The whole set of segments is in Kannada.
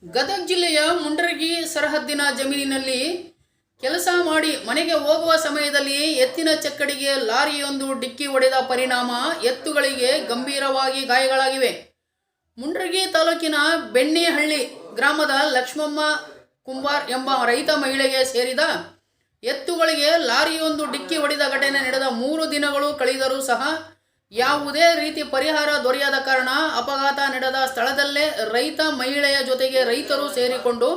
ಗದಗ ಜಿಲ್ಲೆಯ ಮುಂಡರಗಿ ಸರಹದ್ದಿನ ಜಮೀನಿನಲ್ಲಿ ಕೆಲಸ ಮಾಡಿ ಮನೆಗೆ ಹೋಗುವ ಸಮಯದಲ್ಲಿ ಎತ್ತಿನ ಚಕ್ಕಡಿಗೆ ಲಾರಿಯೊಂದು ಡಿಕ್ಕಿ ಹೊಡೆದ ಪರಿಣಾಮ ಎತ್ತುಗಳಿಗೆ ಗಂಭೀರವಾಗಿ ಗಾಯಗಳಾಗಿವೆ. ಮುಂಡರಗಿ ತಾಲೂಕಿನ ಬೆಣ್ಣೆಹಳ್ಳಿ ಗ್ರಾಮದ ಲಕ್ಷ್ಮಮ್ಮ ಕುಂಬಾರ್ ಎಂಬ ರೈತ ಮಹಿಳೆಗೆ ಸೇರಿದ ಎತ್ತುಗಳಿಗೆ ಲಾರಿಯೊಂದು ಡಿಕ್ಕಿ ಹೊಡೆದ ಘಟನೆ ನಡೆದ 3 ದಿನಗಳು ಕಳೆದರೂ ಸಹ ಯಾವುದೇ ರೀತಿ ಪರಿಹಾರ ದೊರೆಯದ ಕಾರಣ ಅಪಘಾತ ನಡೆದ ಸ್ಥಳದಲ್ಲೇ ರೈತ ಮಹಿಳೆಯ ಜೊತೆಗೆ ರೈತರು ಸೇರಿಕೊಂಡು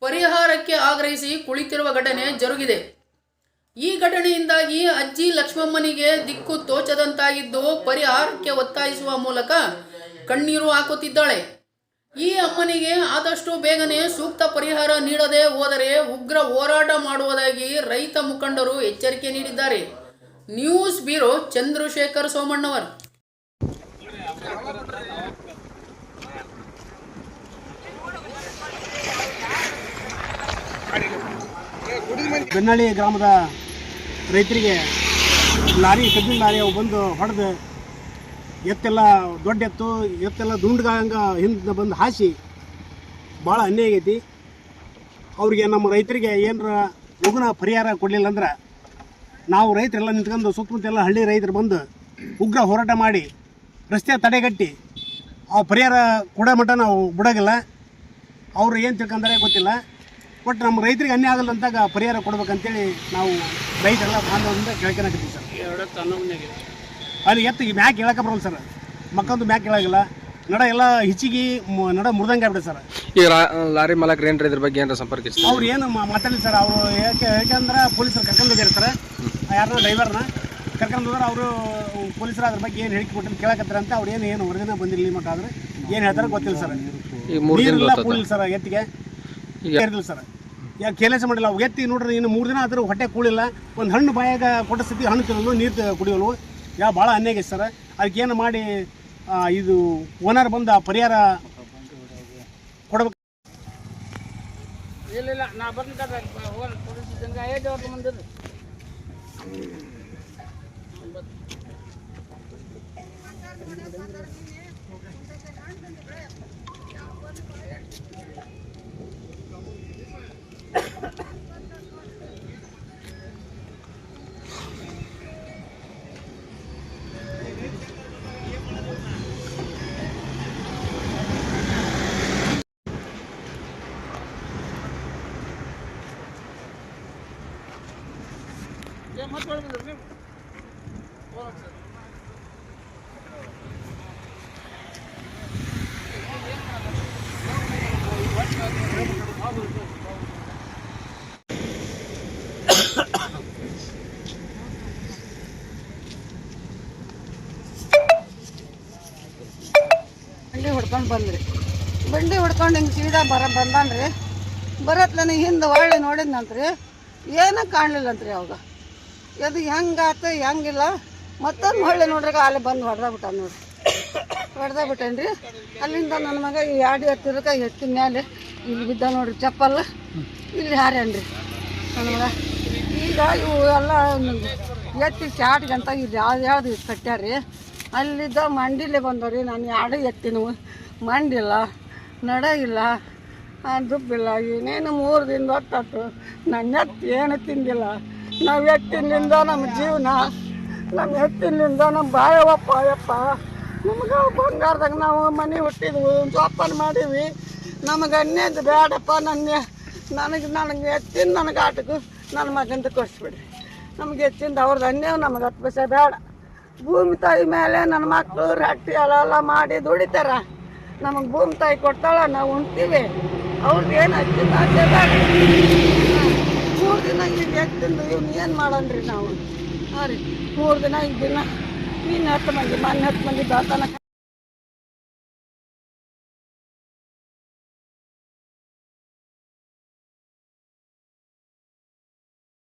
ಪರಿಹಾರಕ್ಕೆ ಆಗ್ರಹಿಸಿ ಕುಳಿತಿರುವ ಘಟನೆ ಜರುಗಿದೆ. ಈ ಘಟನೆಯಿಂದಾಗಿ ಅಜ್ಜಿ ಲಕ್ಷ್ಮಮ್ಮನಿಗೆ ದಿಕ್ಕು ತೋಚದಂತಾಗಿದ್ದು ಪರಿಹಾರಕ್ಕೆ ಒತ್ತಾಯಿಸುವ ಮೂಲಕ ಕಣ್ಣೀರು ಹಾಕುತ್ತಿದ್ದಾಳೆ. ಈ ಅಮ್ಮನಿಗೆ ಆದಷ್ಟು ಬೇಗನೆ ಸೂಕ್ತ ಪರಿಹಾರ ನೀಡದೆ ಹೋದರೆ ಉಗ್ರ ಹೋರಾಟ ಮಾಡುವುದಾಗಿ ರೈತ ಮುಖಂಡರು ಎಚ್ಚರಿಕೆ ನೀಡಿದ್ದಾರೆ. News bureau Chandrashekhar Somannavar. ಬೆನ್ನಳ್ಳಿ ಗ್ರಾಮದ ರೈತರಿಗೆ ಕಬ್ಬಿನ ಲಾರಿ ಬಂದು ಹೊಡೆದು ಎತ್ತೆಲ್ಲ ದೊಡ್ಡ ಎತ್ತೆಲ್ಲ ದುಂಡ್ಗಂಗ ಹಿಂದೆ ಬಂದು ಹಾಸಿ ಭಾಳ ಅನ್ಯಾಯ ಆಗೈತಿ. ಅವ್ರಿಗೆ ನಮ್ಮ ರೈತರಿಗೆ ಏನರ ಲಗುನ ಪರಿಹಾರ ಕೊಡಲಿಲ್ಲ ಅಂದ್ರೆ ನಾವು ರೈತರೆಲ್ಲ ನಿಂತ್ಕೊಂಡು ಸುತ್ತಮುತ್ತೆಲ್ಲ ಹಳ್ಳಿ ರೈತರು ಬಂದು ಉಗ್ರ ಹೋರಾಟ ಮಾಡಿ ರಸ್ತೆ ತಡೆಗಟ್ಟಿ ಆ ಪರಿಹಾರ ಕೊಡೋ ಮಟ್ಟ ನಾವು ಬಿಡೋಗಿಲ್ಲ. ಅವರು ಏನು ತಿಳ್ಕೊಂಡರೆ ಗೊತ್ತಿಲ್ಲ. ಬಟ್ ನಮ್ಮ ರೈತರಿಗೆ ಅನ್ಯಾಯ ಆಗಲ್ಲ ಅಂತಾಗ ಪರಿಹಾರ ಕೊಡ್ಬೇಕಂತೇಳಿ ನಾವು ರೈತರೆಲ್ಲ ಬಾಂಧವರಿಂದ ಕೇಳ್ಕೊಳಕತ್ತೀವಿ ಸರ್. ಅಲ್ಲಿ ಎತ್ತು ಮ್ಯಾಕ್ ಹೇಳಕ್ಕೆ ಬರೋಲ್ಲ ಸರ್, ಮಕ್ಕಂದು ಮ್ಯಾಕ್ ಹೇಳಾಗಿಲ್ಲ, ನಡ ಎಲ್ಲ ಹಿಚ್ಚಿಗೆ ನಡ ಮುರಿದಂಗೆ ಆಗ್ಬಿಟ್ಟೆ ಸರ್. ಈಗ ಲಾರಿ ಮಾಲಕರು ಏನ್ರ ಇದ್ರ ಬಗ್ಗೆ ಏನಾರ ಸಂಪರ್ಕಿಸಿ ಅವ್ರು ಏನು ಮಾತಾಡಿಲ್ಲ ಸರ್. ಅವರು ಯಾಕೆಂದ್ರೆ ಪೊಲೀಸರು ಕರ್ಕೊಂಡು ಹೋಗಿರ್ತಾರೆ, ಯಾರನ್ನ ಡ್ರೈವರ್ನ ಕರ್ಕೊಂಡು ಹೋದ್ರೆ ಅವರು ಪೊಲೀಸರು ಅದ್ರ ಬಗ್ಗೆ ಏನು ಹೇಳಿಕೆ ಕೊಟ್ಟು ಕೇಳಕತ್ತಾರೆ ಅಂತ. ಅವ್ರು ಏನು ವರದಿನ ಬಂದಿರಲಿ ಮಟ್ಟ ಆದ್ರೆ ಏನು ಹೇಳ್ತಾರೆ ಗೊತ್ತಿಲ್ಲ ಸರ್. ನೀರಿಲ್ಲ ಕೂಲಿಲ್ಲ ಸರ್, ಎತ್ತಿಗೆ ಇರಲಿಲ್ಲ ಸರ್. ಯಾಕೆ ಕೆಲಸ ಮಾಡಿಲ್ಲ ಅವು ಎತ್ತಿ ನೋಡ್ರಿ. ಇನ್ನು 3 ದಿನ ಆದರೂ ಹೊಟ್ಟೆ ಕೂಳಿಲ್ಲ, ಒಂದು ಹಣ್ಣು ಬಾಯಾಗ ಕೊಟ್ಟ ಸ್ಥಿತಿ ಹಣ್ಣು ತಿನ್ನಲು ನೀರು ಕುಡಿಯೋಲು ಭಾಳ ಅನ್ಯಾಯ ಆಗೈತೆ ಸರ್. ಅದಕ್ಕೇನು ಮಾಡಿ ಇದು ಓನರ್ ಬಂದು ಆ ಪರಿಹಾರ ಕೊಡ್ಬೇಕು. ಇಲ್ಲ ನಾ ಬಂದ ಬಂಡಿ ಹೊಡ್ಕೊಂಡು ಬಂದ್ರಿ. ಬಂಡಿ ಹೊಡ್ಕೊಂಡು ಹಿಂಗೆ ಸೀದಾ ಬಂದಾನ್ರಿ. ಬರತ್ಲನ ಹಿಂದೆ ಒಳ್ಳೆ ನೋಡಿದ್ನಂತ್ರಿ, ಏನೂ ಕಾಣಲಿಲ್ಲಂತ್ರಿ. ಅವಾಗ ಅದು ಹೆಂಗಾತು ಹೆಂಗಿಲ್ಲ. ಮತ್ತೊಂದು ಹೊಳ್ಳೆ ನೋಡ್ರಿ ಅಲ್ಲಿ ಬಂದು ಹೊಡೆದ ಬಿಟ್ಟೇನ್ರಿ. ಅಲ್ಲಿಂದ ನನ್ನ ಮಗ ಈ 2 ಎತ್ತಿರಕ್ಕೆ ಎತ್ತಿನ ಮೇಲೆ ಇಲ್ಲಿ ಬಿದ್ದ ನೋಡ್ರಿ, ಚಪ್ಪಲ್ ಇಲ್ಲಿ ಹಾರ್ಯಾನ್ರಿ ನನ್ನ ಮಗ. ಈಗ ಇವು ಎಲ್ಲ ಎತ್ತಿ ಚಾಟ್ಗಂತ ಇಲ್ಲಿ ಯಾವ್ದು ಕಟ್ಟ್ಯಾರಿ. ಅಲ್ಲಿದ್ದ ಮಂಡಿಲೇ ಬಂದವ್ರಿ. ನಾನು 2 ಎತ್ತಿನವು ಮಂಡಿಲ್ಲ, ನಡ ಇಲ್ಲ, ದುಬ್ಬಿಲ್ಲ, ಏನೇನು 3 ದಿನದ ಹೊತ್ತಾತು. ನನ್ನ ಎತ್ತು ಏನು ತಿಂದಿಲ್ಲ. ನಾವು ಎತ್ತಿನಿಂದ ನಮ್ಮ ಜೀವನ, ನಮ್ಮ ಎತ್ತಿನಿಂದ ನಮ್ಮ ಬಾಯವಪ್ಪ ಯಪ್ಪ. ನಮ್ಗೆ ಬಂಗಾರದಾಗ ನಾವು ಮನೆ ಹುಟ್ಟಿದ್ವು, ಜೋಪಾನ ಮಾಡೀವಿ. ನಮಗೆ ಅನ್ಯದ ಬೇಡಪ್ಪ. ನನಗೆ ಎತ್ತಿನ ನನಗೆ ಆಟಕ್ಕೂ ನನ್ನ ಮಗಂದು ಕೊಡಿಸ್ಬಿಡ್ರಿ. ನಮಗೆ ಎತ್ತಿಂದ ಅವ್ರದ್ದು ಅನ್ಯ, ನಮಗೆ 10 ಪೈಸೆ ಬೇಡ. ಭೂಮಿ ತಾಯಿ ಮೇಲೆ ನನ್ನ ಮಕ್ಕಳು ರೊಟ್ಟಿ ಎಲ್ಲ ಮಾಡಿ ದುಡಿತಾರ. ನಮಗೆ ಭೂಮಿ ತಾಯಿ ಕೊಡ್ತಾಳೆ, ನಾವು ಉಣ್ತೀವಿ. ಅವ್ರಿಗೆ ಏನು ಹಚ್ಚಿದ ಆಸೆ ಬೇಡ. 3 ದಿನ ಈಗ ಎತ್ತಿಂದು ಇವ್ನು ಏನು ಮಾಡೋಣ್ರಿ ನಾವು? ಹಾಂ ರೀ, 3 ದಿನ ಈಗ ದಿನ 10 ಮಂದಿ 10 ಮಂದಿ ಬೆಳ್ತಾನ